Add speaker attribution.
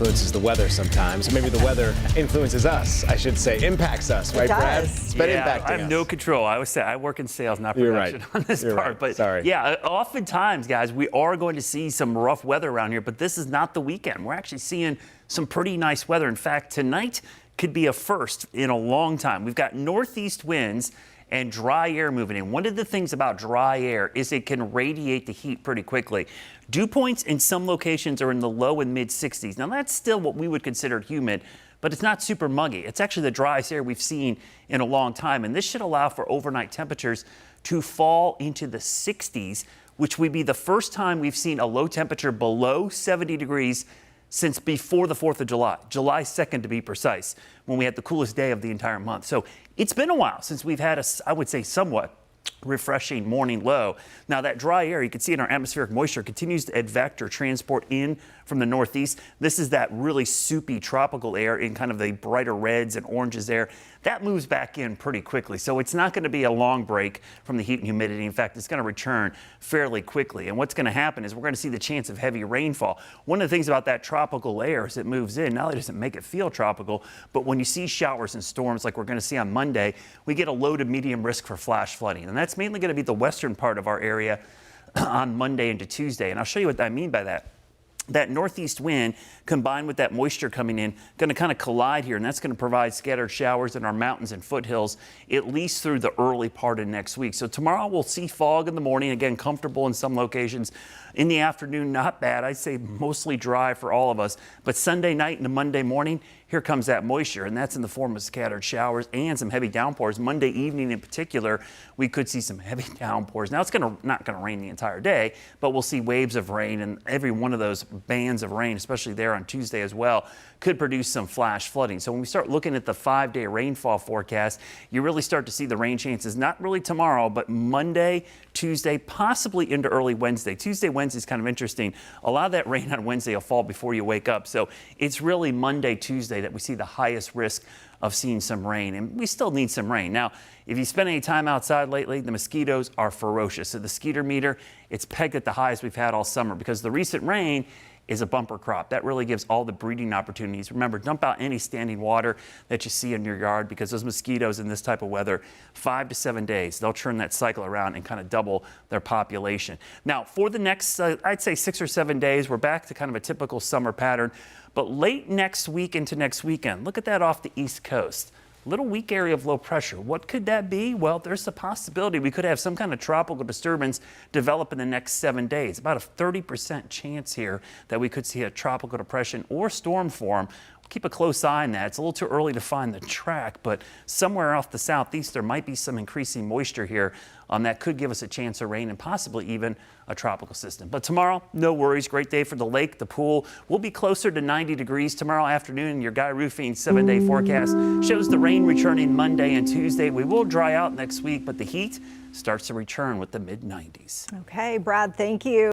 Speaker 1: influences the weather sometimes. Or maybe the weather influences us, I should say, impacts us, right, Brad? It's been impacting
Speaker 2: I have
Speaker 1: us.
Speaker 2: no control. I always say I work in sales, not production on this part.
Speaker 1: Right.
Speaker 2: But
Speaker 1: sorry.
Speaker 2: yeah, oftentimes, guys, we are going to see some rough weather around here, but this is not the weekend. We're actually seeing some pretty nice weather. In fact, tonight could be a first in a long time. We've got northeast winds and dry air moving in. One of the things about dry air is it can radiate the heat pretty quickly. Dew points in some locations are in the low and mid 60s. Now that's still what we would consider humid, but it's not super muggy. It's actually the driest air we've seen in a long time, and this should allow for overnight temperatures to fall into the 60s, which would be the first time we've seen a low temperature below 70 degrees since before the 4th of July, July 2nd to be precise, when we had the coolest day of the entire month. So it's been a while since we've had I would say, somewhat refreshing morning low. Now that dry air, you can see in our atmospheric moisture, continues to advect or transport in from the northeast. This is that really soupy tropical air in kind of the brighter reds and oranges there. That moves back in pretty quickly. So it's not going to be a long break from the heat and humidity. In fact, it's going to return fairly quickly. And what's going to happen is we're going to see the chance of heavy rainfall. One of the things about that tropical air as it moves in, not only does it make it feel tropical, but when you see showers and storms like we're going to see on Monday, we get a low to medium risk for flash flooding. And that's mainly going to be the western part of our area on Monday into Tuesday. And I'll show you what I mean by that. That northeast wind combined with that moisture coming in going to kind of collide here, and that's going to provide scattered showers in our mountains and foothills at least through the early part of next week. So tomorrow we'll see fog in the morning, again comfortable in some locations. In the afternoon, not bad. I'd say mostly dry for all of us. But Sunday night into Monday morning, here comes that moisture, and that's in the form of scattered showers and some heavy downpours. Monday evening in particular, we could see some heavy downpours. Now, it's not going to rain the entire day, but we'll see waves of rain, and every one of those bands of rain, especially there on Tuesday as well, could produce some flash flooding. So when we start looking at the 5-day rainfall forecast, you really start to see the rain chances, not really tomorrow, but Monday, Tuesday, possibly into early Wednesday. Tuesday, Wednesday is kind of interesting. A lot of that rain on Wednesday will fall before you wake up. So it's really Monday, Tuesday that we see the highest risk of seeing some rain, and we still need some rain. Now, if you spend any time outside lately, the mosquitoes are ferocious. So the skeeter meter, it's pegged at the highest we've had all summer because the recent rain is a bumper crop. That really gives all the breeding opportunities. Remember, dump out any standing water that you see in your yard because those mosquitoes in this type of weather, 5 to 7 days, they'll turn that cycle around and kind of double their population. Now, for the next, I'd say 6 or 7 days, we're back to kind of a typical summer pattern. But late next week into next weekend, look at that off the East Coast. Little weak area of low pressure. What could that be? Well, there's a possibility we could have some kind of tropical disturbance develop in the next 7 days. About a 30% chance here that we could see a tropical depression or storm form. Keep a close eye on that. It's a little too early to find the track, but somewhere off the southeast, there might be some increasing moisture here that could give us a chance of rain and possibly even a tropical system. But tomorrow, no worries. Great day for the lake, the pool. We'll be closer to 90 degrees tomorrow afternoon. Your Guy Roofing 7-day forecast shows the rain returning Monday and Tuesday. We will dry out next week, but the heat starts to return with the mid-90s.
Speaker 3: Okay, Brad, thank you.